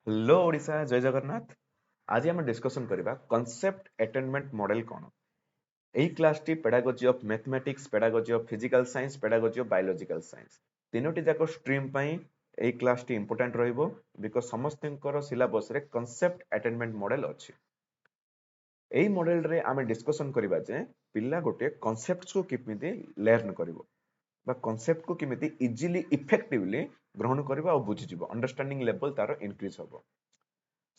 Hello Odisha जय जगन्नाथ। आज आम डिस्कसन करबा कॉन्सेप्ट अटेनमेंट मॉडल कौन। एही क्लास टी pedagogy of mathematics, pedagogy of physical science, pedagogy of biological science तीनोटी जाक स्ट्रीम पई एही क्लास टी इंपोर्टेंट रहइबो बिकॉज़ समस्तनकर सिलेबस रे कॉन्सेप्ट अटेनमेंट मॉडल अछि। एही मॉडल रे आमे डिस्कसन करबा जे पिल्ला गोटे कॉन्सेप्ट्स को किमिति लर्न करबो बा कॉन्सेप्ट को किमिति इजीली इफेक्टिवली ग्रहण करबा और बुझि जिवो, अंडरस्टैंडिंग लेवल तारो इंक्रीज होबो।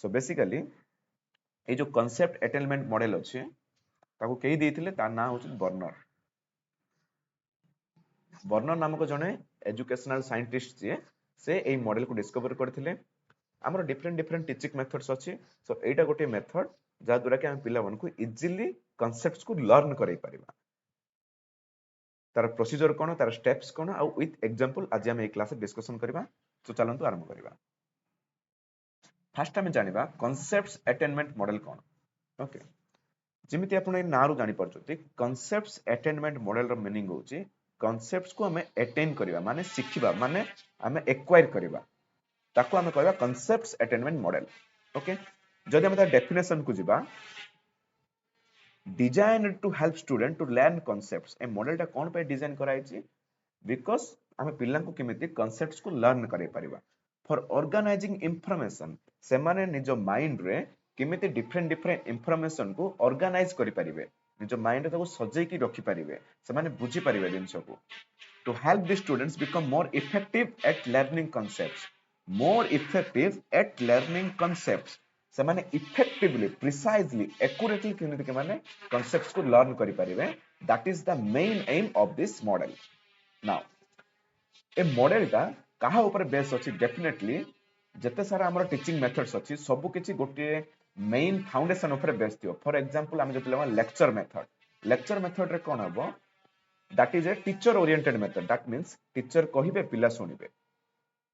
सो बेसिकली ये जो कॉन्सेप्ट अटेनमेंट मॉडल अच्छे ताको कई देइथिले तार नाम होछि बर्नर। बर्नर नामक जने एजुकेशनल साइंटिस्ट जे से एई मॉडल को डिस्कवर करथिले। हमर डिफरेंट डिफरेंट टीचिंग मेथड्स अछि। सो एटा गोटे मेथड जा द्वारा कि हम पिला को इजीली कॉन्सेप्ट्स को लर्न करै परिबा। तार प्रोसीजर कोन, तार स्टेप्स कोन आ विथ एग्जांपल आज हम ए क्लास डिस्कशन करबा। सो चलंतु आरंभ करबा। फर्स्ट हम जानिबा कॉन्सेप्ट्स अटेनमेंट मॉडल कोन। ओके, जिमिति आपण ए नारु जानि परछथि कॉन्सेप्ट्स अटेनमेंट मॉडल रो मीनिंग होछि कॉन्सेप्ट्स को हमें अटेन करिबा माने सिखिबा माने हमें एक्वायर करिबा ताको हमें कहबा कॉन्सेप्ट्स अटेनमेंट मॉडल। ओके, जदि हम तार डेफिनेशन को जिबा design to help student to learn concepts. ए मॉडलटा कोन पे डिजाइन कराइ छि बिकॉज़ हमें पिल्ला को केमिति कॉन्सेप्ट्स को लर्न करै परिबा फॉर ऑर्गेनाइजिंग इंफॉर्मेशन। से माने निजो माइंड रे केमिति डिफरेंट डिफरेंट इंफॉर्मेशन को ऑर्गेनाइज करि परिबे, निजो माइंड रे ताको सजै की रखि परिबे, से माने बुझि परिबे जिंस को। To help the students become more effective at learning concepts, more effective at learning concepts. से माने इफेक्टिवली, प्रिसाइजली, एक्यूरेटली केमिति के माने कॉन्सेप्ट्स को लर्न करि परिबे। That is the main aim of this model. Now ए मॉडलटा कहा ऊपर बेस अछि डेफिनेटली जते सारा हमर टीचिंग मेथड्स अछि सब किछि गोटे मेन फाउंडेशन ऊपर बेस दियो। फॉर एग्जांपल हम जते लेक्चर मेथड रे कोन हबो that is a teacher oriented method. That means teacher कहिबे पिला सुनिबे,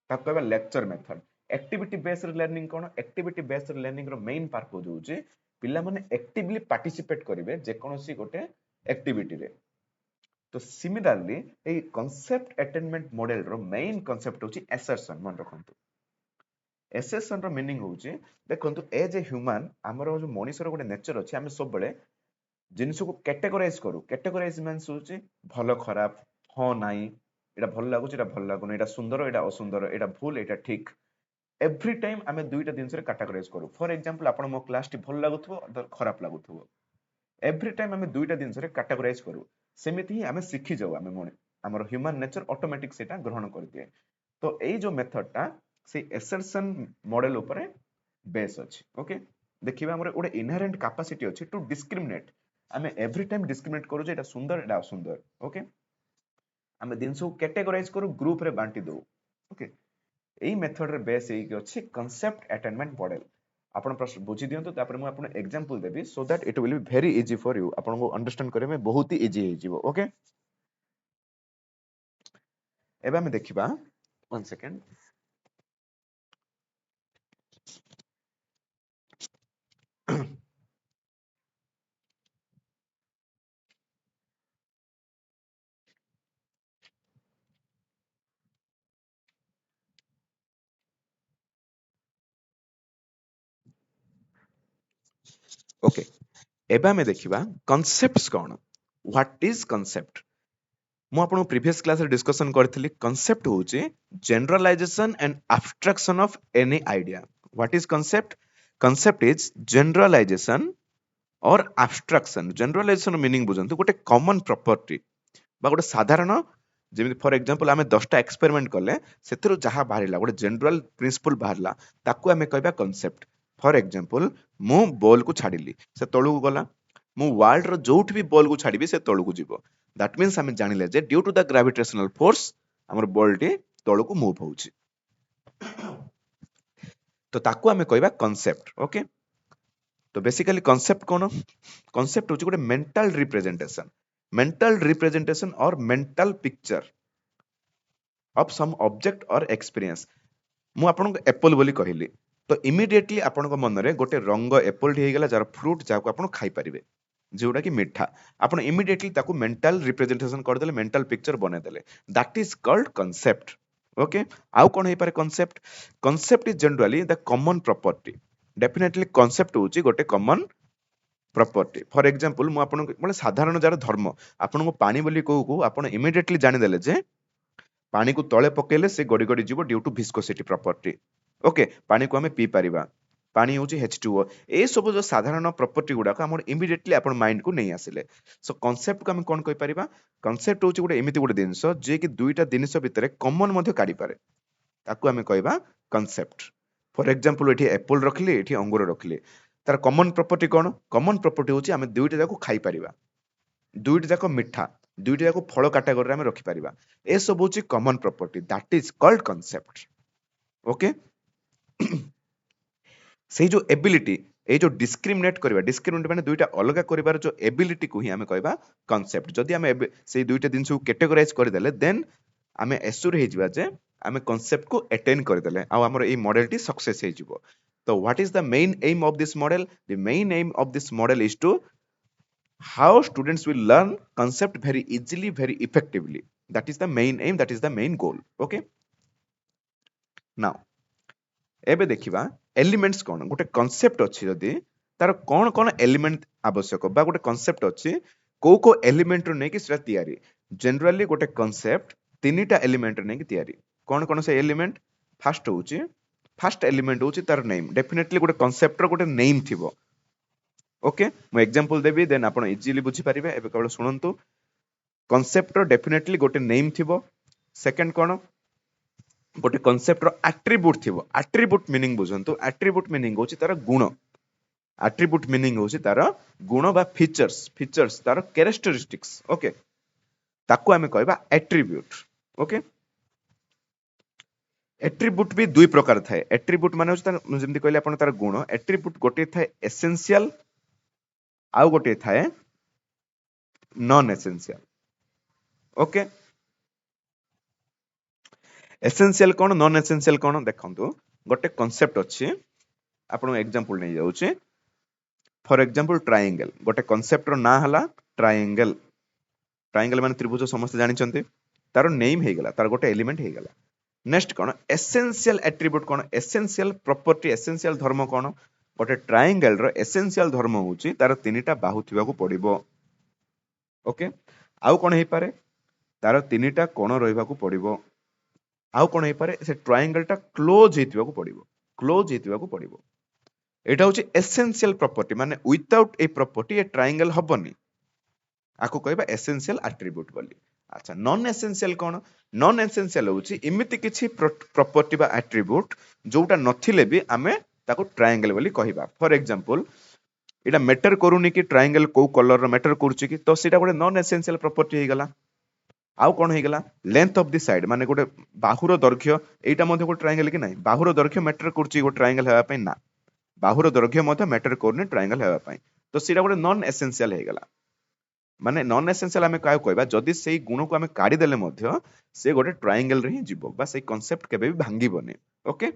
ता कहबा lecture method. Activity based learning कोन, एक्टिविटी बेस्ड लर्निंग रो मेन पर्पस होउची पिला माने एक्टिवली पार्टिसिपेट करिवे जे कोनोसी गोटे एक्टिविटी रे। तो सिमिलरली ए कॉन्सेप्ट अटेनमेंट मॉडल रो मेन कॉन्सेप्ट होची असर्शन। मन रखंतु असर्शन रो मीनिंग होची देखंतु एज ए ह्यूमन हमरो जो मनुष्य रो गोटे नेचर अछि हम सब बळे जिनिस को कैटेगराइज करू। कैटेगराइज मींस होची भलो खराब, हो नाई, एटा भल लागुची, एटा भल लागुनी, एटा सुंदर, एटा असुंदर, एटा भूल, एटा ठीक। एवरी टाइम आमे दुईटा जिनिस रे कैटेगराइज करू। फॉर एग्जांपल आपण मो क्लास टी भल लागुथबो अदर खराब लागुथबो, एवरी टाइम आमे दुईटा जिनिस रे कैटेगराइज करू। सेमिति ही आमे सिखि जाऊ, आमे मोने हमर ह्यूमन नेचर ऑटोमेटिक सेटा ग्रहण कर दिए। तो एई जो मेथड टा से असर्शन मॉडल ऊपर बेस अछि। ओके, देखिबा हमर ओडे इनहेरेंट कैपेसिटी अछि टू डिस्क्रिमिनेट। आमे एवरी टाइम डिस्क्रिमिनेट करू जे एटा सुंदर, एटा असुंदर। ओके, आमे दिनस को कैटेगराइज करू, ग्रुप रे बांटी दो। ओके, एई मेथड रे बेस एई अछि कॉन्सेप्ट अटेनमेंट मॉडल। आपण प्रश्न बुझी दियंतु, तापर मु आपण example Devi so that it will be very easy for you. आपण को अंडरस्टैंड करे में बहुत ही इजी हे जीवो। ओके, एबे हम देखिबा 1 सेकंड। ओके, एबे हम देखिबा कॉन्सेप्ट्स कोन, व्हाट इज कॉन्सेप्ट। मु आपण प्रीवियस क्लास रे डिस्कशन करथिली कॉन्सेप्ट होची generalisation and abstraction of any idea. What is concept? Concept is generalisation और एब्स्ट्रैक्शन। जनरलाइजेशन मीनिंग बुझंतु गोटे कॉमन प्रॉपर्टी बा गोटे साधारण, जेमिति फॉर एग्जांपल आमे 10टा एक्सपेरिमेंट करले सेतिरो जहा बाहरिला गोटे जनरल प्रिंसिपल बाहरला ताकू आमे कहबा कॉन्सेप्ट। फॉर एग्जांपल मु बॉल को छाडिली, से तळु को गला, मु वर्ल्ड रो जोठ भी बॉल को छाडिबी से तळु को जीवो। दैट मींस आमे जानिले जे due to the gravitational force हमर बॉल टी तळु को मूव होउची, तो ताकू आमे कहबा कॉन्सेप्ट। ओके, तो बेसिकली कॉन्सेप्ट कोन? कॉन्सेप्ट होची गोटे मेंटल रिप्रेजेंटेशन और mental picture of some object और एक्सपीरियंस। मु आपन को एप्पल बोली कहिली तो इमीडिएटली आपन को मन रे गोटे रंग एप्पल ठी हेगला जार फ्रूट जाको आपन खाई परिबे, जेउडा कि मिठा। आपन इमीडिएटली ताकू मेंटल रिप्रेजेंटेशन कर देले, मेंटल पिक्चर बने देले। That is called concept. Okay आउ कौन है पारे concept concept is generally the common property definitely concept होची गोटे कॉमन प्रॉपर्टी फॉर एग्जांपल मु आपन माने साधारण जार धर्म आपन को पानी बोली कहू को आपन इमीडिएटली जानि देले जे पानी को तळे पकेले से गडी गडी जीवो due to viscosity property okay पानी को हमें पी परिबा पानी होची H2O ए सब जो साधारण प्रॉपर्टी गुडा को हमर इमीडिएटली आपन माइंड को नहीं आसिले सो कॉन्सेप्ट को हम कोन कहि परिबा कॉन्सेप्ट होची गुडे एमिति गुडे जिंस जे कि दुईटा जिनिस भितरे कॉमन मध्ये काढी पारे ताकू हमें कहबा कॉन्सेप्ट फॉर एग्जांपल एठी एप्पल रखली एठी अंगूर रखली तार कॉमन प्रॉपर्टी कोन कॉमन प्रॉपर्टी होची हमें दुईटा जाको खाई परिबा दुईटा जाको मिठा दुईटा जाको फल कैटेगरी रे हमें रखि परिबा ए सब होची common property that is called concept okay से जो एबिलिटी ए जो डिस्क्रिमिनेट माने दुईटा अलग करिवार जो एबिलिटी को ही हमें कहबा कॉन्सेप्ट जदि हमें से दुईटा दिन को कैटेगराइज कर देले देन हमें एश्योर हे जिवा जे हमें कॉन्सेप्ट को अटेन कर देले आ हमर ए मॉडल टी सक्सेस हे जिवो तो what is the main aim of this model the main aim of this model is to how students will learn concept very easily very effectively that is the main aim that is the main goal okay now एबे देखिबा elements कोन गोटे concept अछि जदी तार कोन कोन element आवश्यक बा गोटे concept अछि को एलिमेंट रो नै कि सेटा तयारी जनरली गोटे कांसेप्ट तीनटा एलिमेंट नै कि तयारी कोन से एलिमेंट फर्स्ट एलिमेंट होछि तार नेम डेफिनेटली गोटे कांसेप्ट रो गोटे नेम थिबो ओके मु एग्जांपल देबी देन आपण इजीली बुझी परिबे एबे केवल सुनंतु कांसेप्ट रो डेफिनेटली गोटे नेम थिबो सेकंड कोन गोटे कांसेप्ट रो एट्रिब्यूट थिबो एट्रिब्यूट मीनिंग बुझंतु एट्रिब्यूट मीनिंग होछि तार गुण एट्रिब्यूट मीनिंग होछि तार गुण बा फीचर्स तार कैरेक्टरिस्टिक्स ओके ताकू हमें कहबा एट्रिब्यूट ओके एट्रिब्यूट भी दुई प्रकार थाए एट्रिब्यूट माने होछि तार जेमति कहले आपण तार गुण एट्रिब्यूट गोटे थाए एसेंशियल आउ गोटे थाए नॉन एसेंशियल ओके एसेंशियल कोन नॉन एसेंशियल कोन देखंतु गोटे कांसेप्ट अछि आपण एग्जांपल नै जाउछि फॉर एग्जांपल ट्रायंगल गोटे कांसेप्ट रो ना हला ट्रायंगल माने त्रिभुज समस्त जानि छन्ते तार नेम हे गेला तार गोटे एलिमेंट हे गेला नेक्स्ट कोन एसेंशियल एट्रिब्यूट कोन एसेंशियल प्रॉपर्टी एसेंशियल धर्म कोन गोटे ट्रायंगल रो एसेंशियल धर्म होछि तार तीनटा बाहु थिबा को पड़िबो ओके आउ कोन हे पारे तार तीनटा कोण रहइबा को पड़िबो आउ कोन हे पारे से ट्रायंगल टा क्लोज हेतिबा को पड़िबो एटा होछि एसेंशियल प्रॉपर्टी माने विदाउट ए प्रॉपर्टी ए ट्रायंगल हबनी आको कहबा एसेंशियल एट्रिब्यूट बोली अच्छा नॉन एसेंशियल कोन नॉन एसेंशियल होछि इमिति किछि प्रॉपर्टी बा एट्रिब्यूट जोटा नथिले भी आमे ताको ट्रायंगल बोली कहबा फॉर एग्जांपल इटा मैटर करूनी कि ट्रायंगल को कलर रो मैटर करछि कि तो सेटा गोटे नॉन एसेंशियल प्रॉपर्टी हे गला आउ कोन हे गला लेंथ ऑफ द साइड माने गोटे बाहुर दैर्घ्य एटा मध्ये गोटे ट्रायंगल कि नाही बाहुर दैर्घ्य मैटर करछि गोटे ट्रायंगल हेबा पई ना बाहुर दैर्घ्य मध्ये मैटर करनी ट्रायंगल हेबा पई तो सेटा गोटे नॉन एसेंशियल हे गला माने नॉन एसेंशियल हमें काय कहबा जदि सेही गुण को हमें काढी देले मध्ये से गोटे ट्रायंगल रे ही जीवो बा सेही कांसेप्ट केबे भी भांगीबोनी ओके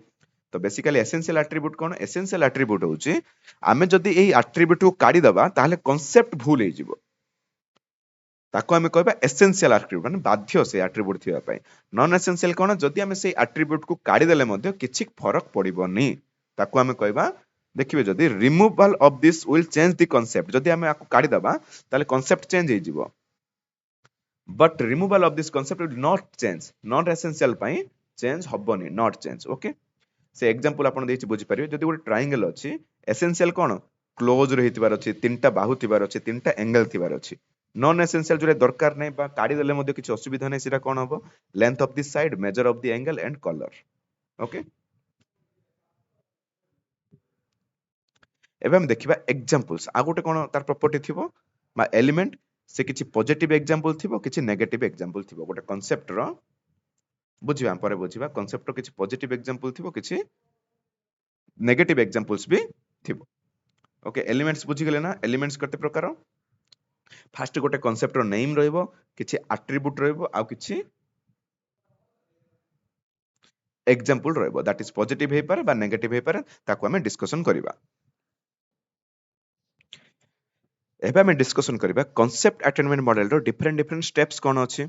तो बेसिकली एसेंशियल एट्रिब्यूट कोन एसेंशियल एट्रिब्यूट होची आमे जदि एही एट्रिब्यूट को काढी दबा ताहले कांसेप्ट भूल हे जीवो ताको हमें कहबा एसेंशियल एट्रिब्यूट माने बाध्य से एट्रिब्यूट थिबा पई नॉन एसेंशियल कोन जदि हमें सेही एट्रिब्यूट को काढी देले मध्ये किछि फरक पड़िबोनी ताको हमें कहबा देखिबे जदि removal of this will change the concept जदि हमें आको काढी दबा ताले कांसेप्ट चेंज हे जीवो but removal of this concept will not change non essential पई चेंज हबोनी नॉट चेंज ओके से एग्जांपल आपण देछि बुझी परिबे जदि गोटे ट्रायंगल अछि एसेंशियल कोन क्लोज रहितबार अछि तीनटा बाहु थिबार अछि तीनटा एंगल थिबार अछि नॉन एसेंशियल जोरे दरकार नै बा काढी देले मध्ये किछि असुविधा नै सेटा कोन हबो length of this side measure of the angle and colour okay एबे हम देखिबा एग्जांपल्स आ गोटे कोन तार प्रॉपर्टी थिबो बा एलिमेंट से किछि पॉजिटिव एग्जांपल थिबो किछि नेगेटिव एग्जांपल थिबो गोटे कांसेप्ट रो बुझिबा हम परे बुझिबा कांसेप्ट रो किछि पॉजिटिव एग्जांपल थिबो किछि नेगेटिव एग्जांपल्स भी थिबो ओके एलिमेंट्स बुझी गेले ना एलिमेंट्स कते प्रकार फास्ट गोटे कांसेप्ट रो नेम रहइबो किछि एट्रिब्यूट रहइबो आ किछि एग्जांपल रहइबो दैट इज पॉजिटिव हे पारे बा नेगेटिव हे पारे ताको हमें डिस्कशन करिबा एबे हमें डिस्कशन करिबा कांसेप्ट अटेनमेंट मॉडल रो डिफरेंट स्टेप्स कोन अछि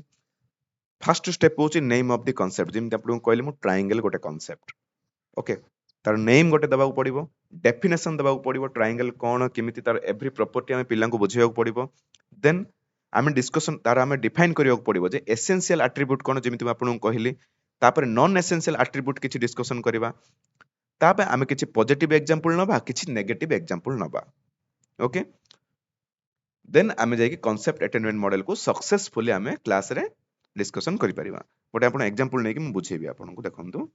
फर्स्ट स्टेप होची नेम ऑफ द कांसेप्ट जेमति आपन कहले मु ट्रायंगल गोटे कांसेप्ट ओके तार नेम गोटे दबाक पड़िबो डेफिनेशन दबाक पड़िबो ट्रायंगल कोन केमिति तार एवरी प्रॉपर्टी हम पिल्ला को बुझेयक पड़िबो देन आमे डिस्कशन तार आमे डिफाइन करियक पड़िबो जे एसेंशियल एट्रिब्यूट कोन जेमिति आपन कहली तापर नॉन एसेंशियल एट्रिब्यूट किछि डिस्कशन करिबा तापर आमे किछि पॉजिटिव एग्जांपल नबा किछि नेगेटिव एग्जांपल नबा ओके देन आमे जाय कि कांसेप्ट अटेनमेंट मॉडल को सक्सेसफुली आमे क्लास रे डिस्कशन करि परिबा गोटे आपण एग्जांपल नै कि मु बुझेबी आपन को देखंतु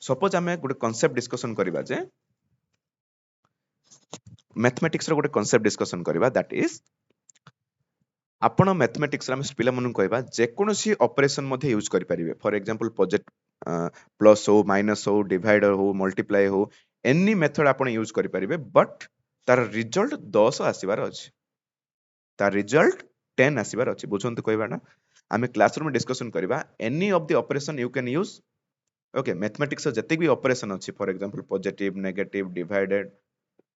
सपोज आमे गोटे कांसेप्ट डिस्कशन करिबा जे मैथमेटिक्स रो गोटे कांसेप्ट डिस्कशन करिबा दैट इज आपण मैथमेटिक्स रे पिला मन कहबा जे कोनोसी ऑपरेशन मध्ये यूज करि परिबे फॉर एग्जांपल प्रोजेक्ट प्लस हो माइनस हो डिवाइडर हो मल्टीप्लाई हो एनी मेथड आपण यूज करि परिबे बट तार रिजल्ट 10 आसीबार अछि तार रिजल्ट 10 आसीबार अछि बुझंतु कहबाना आमे क्लासरूम डिस्कशन करिबा any of the operation you can use okay mathematics जते भी ऑपरेशन अछि for example positive negative divided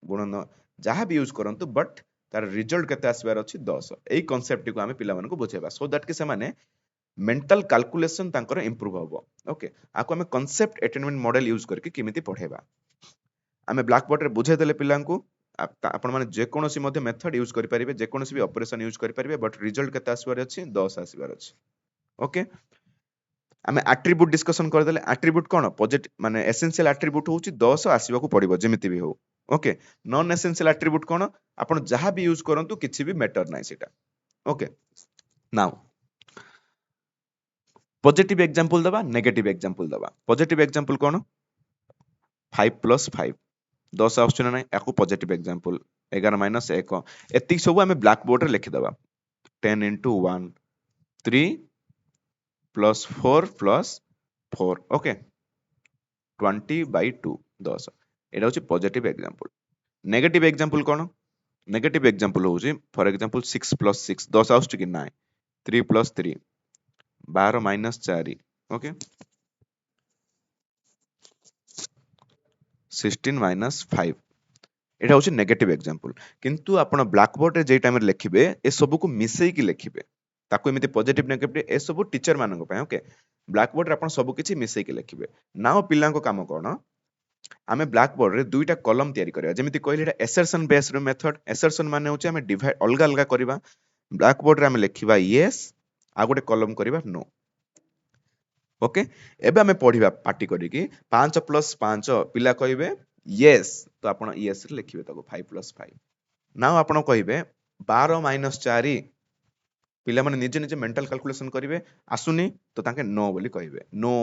गुणन जहां भी यूज करंतु बट तार रिजल्ट केते आसीबार अछि 10 एई कांसेप्ट को आमे पिला मन को बुझेबा सो दैट कि से माने मेंटल कैलकुलेशन तांकर इंप्रूव होबो ओके आको आमे कांसेप्ट अटेनमेंट मॉडल यूज करके किमिति पढेबा आमे ब्लैक बोर्ड रे बुझे देले पिला को आपण माने जे कोनोसी मध्ये मेथड यूज करि परिबे जे कोनोसी भी ऑपरेशन यूज करि परिबे बट रिजल्ट केते आसीबार अछि 10 आसीबार अछि ओके आमे एट्रिब्यूट डिस्कशन कर देले एट्रिब्यूट कोन पॉजिटिव माने एसेंशियल एट्रिब्यूट होची 10 आसीबा को पड़िबो जेमिति भी हो ओके नॉन एसेंशियल एट्रिब्यूट कोन आपण जहां भी यूज करंतु किछि भी मैटर नाही सेटा ओके नाउ पॉजिटिव एग्जांपल दबा नेगेटिव एग्जांपल दबा पॉजिटिव एग्जांपल कोन 5 + 5 10 आउछ ना नाही याकू पॉजिटिव एग्जांपल 11 - 1 एति सब हमें ब्लैक बोर्ड रे लिखि दबा 10 * 1 3 + 4 + 4 ओके 20/2 10 एटा होची पॉजिटिव एग्जांपल नेगेटिव एग्जांपल कोन नेगेटिव एग्जांपल होची फॉर एग्जांपल 6 + 6 10 आउछ कि नाही 3 + 3 12 - 4 ओके 16 - 5 एटा होची नेगेटिव एग्जांपल किंतु आपण ब्लैक बोर्ड रे जे टाइम रे लिखिबे ए सब को मिसई की लिखिबे ताको एमिति पॉजिटिव नेगेटिव ए सब टीचर मानन पे ओके ब्लैक बोर्ड रे आपण सब किछि मिसई की लिखिबे नाउ पिल्ला को काम कोन आमे ब्लैक बोर्ड रे दुईटा कॉलम तयारी करिया जेमिति कहले एटा एसर्शन बेस्ड मेथड एसर्शन माने होची आमे डिवाइड अलगा अलगा करिबा ब्लैक बोर्ड रे आमे लिखिबा यस आ गोटे कॉलम करिबा नो ओके एबे आमे पढिबा पार्टी करी कि 5 + 5 पिला कहिबे यस तो आपण यस रे लिखिबे ताको 5 + 5 नाउ आपण कहिबे 12 - 4 पिला माने निजे निजे मेंटल कैलकुलेशन करिवे आसुनी तो ताके नो बोली कहिबे नो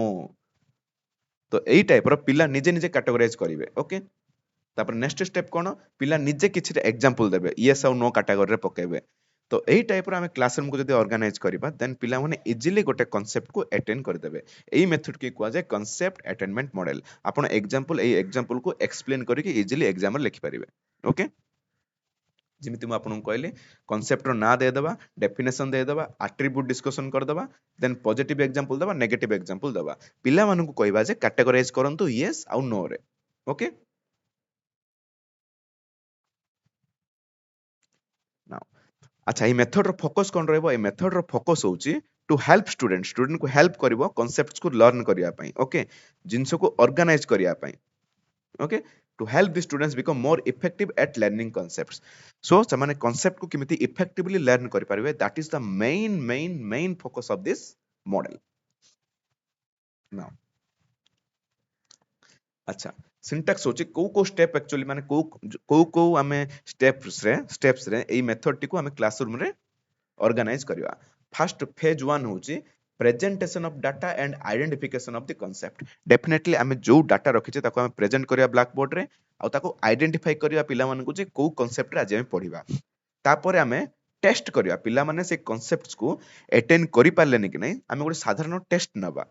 तो एई टाइप रो पिला निजे निजे कैटेगराइज करिवे ओके तापर नेक्स्ट स्टेप कोन पिला निजे किछि एग्जांपल देबे यस और नो कैटेगरी रे पकेबे तो एई टाइप रो हमें क्लासरूम को जदी ऑर्गेनाइज करिबा देन पिला माने इजीली गोटे कांसेप्ट को अटेन कर देबे एई मेथड के कुआ जाय कांसेप्ट अटेनमेंट मॉडल आपण एग्जांपल एई एग्जांपल को एक्सप्लेन करिके इजीली एग्जाम रे लिखि परिबे ओके जेमिति मु आपन कहले कांसेप्ट रो ना दे देबा डेफिनेशन दे देबा एट्रिब्यूट डिस्कशन कर देबा देन पॉजिटिव एग्जांपल देबा नेगेटिव एग्जांपल देबा पिला मानन को कहबा जे कैटेगराइज करंतु यस और नो रे ओके नाउ अच्छा ये मेथड रो फोकस कोन रहबो ए मेथड रो फोकस होची टू हेल्प स्टूडेंट को हेल्प करिवो कांसेप्ट्स को लर्न करिया पई ओके जिंसो को ऑर्गेनाइज करिया पई okay to help the students become more effective at learning concepts so समाने कांसेप्ट को किमिति इफेक्टिवली लर्न करि परिबे that is the main focus of this model now अच्छा सिंटैक्स होची को स्टेप एक्चुअली माने को हमें स्टेप्स रे एई मेथड टी को हमें क्लासरूम रे ऑर्गेनाइज करिवा फर्स्ट फेज 1 होची presentation of data and identification of the concept definitely हमें जो डाटा रखिचे ताको हमें प्रेजेंट करिया ब्लैक बोर्ड रे आ ताको आइडेंटिफाई करिया पिला माने को जे को कांसेप्ट रे आज हमें पढिबा तापरे हमें टेस्ट करिया पिला माने से कांसेप्ट्स को अटेन करि पारलेनी कि नै हमें गोटे साधारण टेस्ट नबा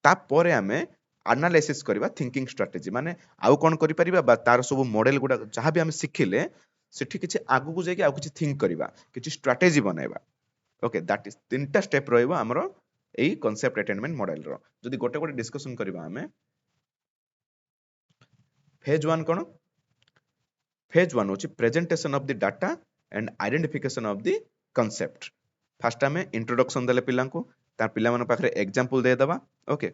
तापरे हमें एनालिसिस करिवा थिंकिंग स्ट्रेटजी माने आउ कोन करि परिबा बा तार सब मॉडल गुडा जहां भी हमें सिखिले सेठी किछि आगु को जाय कि आउ किछि थिंक करिवा किछि स्ट्रेटजी बनाइबा ओके दैट इज तीनटा स्टेप रहइबो हमरो एई कांसेप्ट अटेनमेंट मॉडल रो जदी गोटे गोटे डिस्कशन करबा हमें फेज 1 कोन फेज 1 होची presentation of the data and identification of the concept first आमे introduction देले पिला को तार पिला मन पाखरे एग्जांपल दे दबा ओके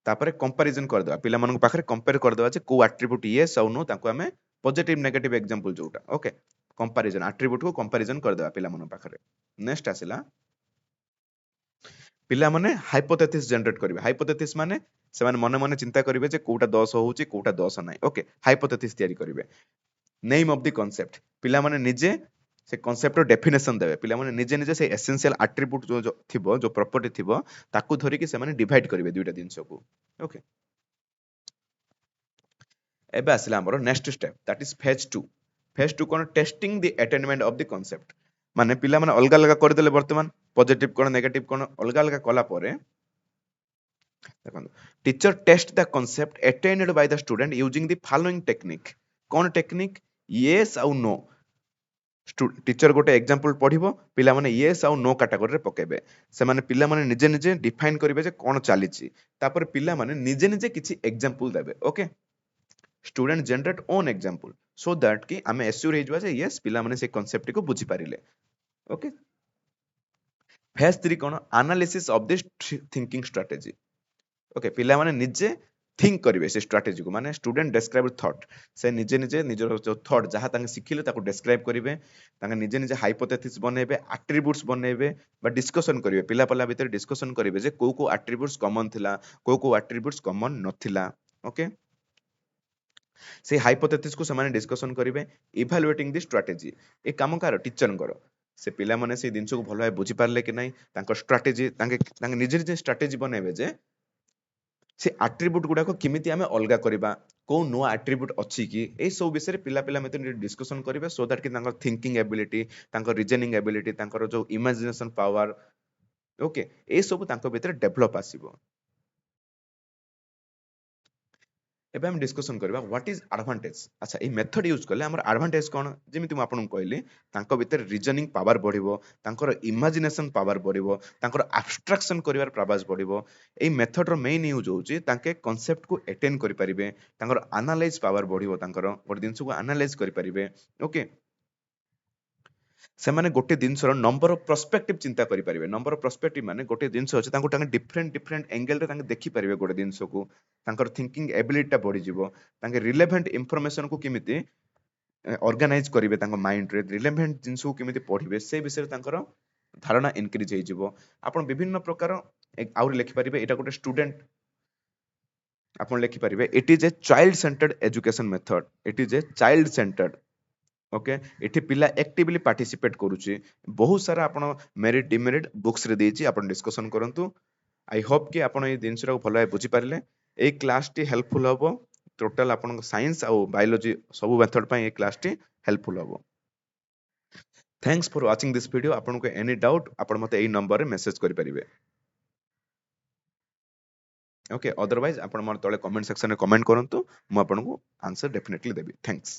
तापरे कंपैरिजन कर दबा पिला मन पाखरे कंपेयर कर दबा जे को एट्रिब्यूट यस और नो ताको आमे पॉजिटिव नेगेटिव एग्जांपल जोटा ओके कंपैरिजन एट्रिब्यूट को कंपैरिजन कर दबा पिला मन पाखरे नेक्स्ट आसिला पिला माने हाइपोथेसिस जनरेट करिवे हाइपोथेसिस माने से माने मने मने चिंता करिवे जे कोटा 10 होउची कोटा 10 नाही ओके हाइपोथेसिस तयारी करिवे नेम ऑफ द कांसेप्ट पिला माने निजे से कांसेप्ट रो डेफिनेशन देबे पिला माने निजे निजे से एसेंशियल एट्रिब्यूट जो थिबो जो प्रॉपर्टी थिबो ताकू धरि कि से माने डिवाइड करिवे दुइटा दिनस को ओके एबे आसिला हमरो next step that is phase 2 cone testing the attainment of the concept माने पिला माने अलगा अलगा कर देले वर्तमान पॉजिटिव कोन नेगेटिव कोन अलगा अलगा कला परे देखो teacher test the concept attained by the student using the following technique कोन टेक्निक यस और नो टीचर गोटे एग्जांपल पढ़िबो पिला माने यस और नो कैटेगरी रे पकेबे से माने पिला माने निजे निजे डिफाइन करिवे जे कोन चालीची तापर पिला माने निजे निजे किछि एग्जांपल देबे okay student generate own example so that कि आमे एश्योर हेजबा जे यस पिला माने से कांसेप्ट को बुझी पारिले ओके फेज 3 कोन analysis of this thinking strategy okay पिला माने निजे थिंक करिवे से स्ट्रेटजी को माने स्टूडेंट डिस्क्राइब थॉट से निजे निजे निजर जो थॉट जहा तांगे सिखिले ताको डिस्क्राइब करिवे तांगे निजे निजे हाइपोथेसिस बनेबे एट्रिब्यूट्स बनेबे बा डिस्कशन करिवे पिला पला भीतर डिस्कशन करिवे जे को एट्रिब्यूट्स कॉमन थिला को एट्रिब्यूट्स कॉमन नथिला ओके से हाइपोथेसिस को समान डिस्कशन करिवे इवैल्यूएटिंग द स्ट्रेटजी ए काम कार टीचर करो से पिला माने से दिन को भलो भाई बुझी पारले कि नहीं तांको स्ट्रेटजी तांगे तांगे निजे निजे स्ट्रेटजी बनेबे जे से एट्रिब्यूट गुडा को किमिति आमे अलगा करबा को नो एट्रिब्यूट अछि कि ए सब विषय पिला पिला मते डिस्कशन करिवे सो दैट कि तांकर थिंकिंग एबिलिटी तांकर रीजनिंग एबिलिटी तांकर जो इमेजिनेशन पावर ओके ए सब तांको भीतर डेवलप आसीबो एबे हम डिस्कशन करबा व्हाट इज एडवांटेज अच्छा ए मेथड यूज करले हमर एडवांटेज कोन जेमिति म आपन कहली तांको भीतर रीजनिंग पावर बढ़िबो तांकर इमेजिनेशन पावर बढ़िबो तांकर एब्स्ट्रैक्शन करिवार प्रयास बढ़िबो ए मेथड रो मेन यूज होउची तांके कांसेप्ट को अटेन करि परिबे तांकर एनालाइज पावर बढ़िबो तांकर गोटे दिन को एनालाइज करि परिबे ओके ସେମାନେ गोटे जिनसर नंबर ऑफ पर्सपेक्टिव चिंता करि परिबे नंबर ऑफ पर्सपेक्टिव माने गोटे जिनस अछि तांको तांके डिफरेंट डिफरेंट एंगल रे तांके देखि परिबे गोटे जिनस को तांकर थिंकिंग एबिलिटी ता बढ़ि जिवो तांके रिलेवेंट इंफॉर्मेशन को किमिति ऑर्गेनाइज करिवे तांको माइंड रे रिलेवेंट जिनस को किमिति पढिबे से विषय तांकर धारणा इंक्रीज हे जिवो आपण विभिन्न प्रकार आउर लिखि परिबे एटा गोटे स्टूडेंट आपण लिखि परिबे it is a child centred education method it is a child centred okay एठी पिला एक्टिवली पार्टिसिपेट करूची बहुत सारा आपण मेरिट डिमेरिट बुक्स रे देची आपण डिस्कशन करंतु आई होप कि आपण ए दिनसरा को भलो बुझी पारले ए क्लास टी हेल्पफुल हबो टोटल आपण साइंस आ बायोलॉजी सब मेथड पय ए क्लास टी हेल्पफुल हबो thanks for watching this video आपण को एनी डाउट आपण मते ए नंबर रे मेसेज करि परिबे ओके अदरवाइज आपण मोर तळे कमेंट सेक्शन रे कमेंट करंतु म आपण को आंसर डेफिनेटली देबी थैंक्स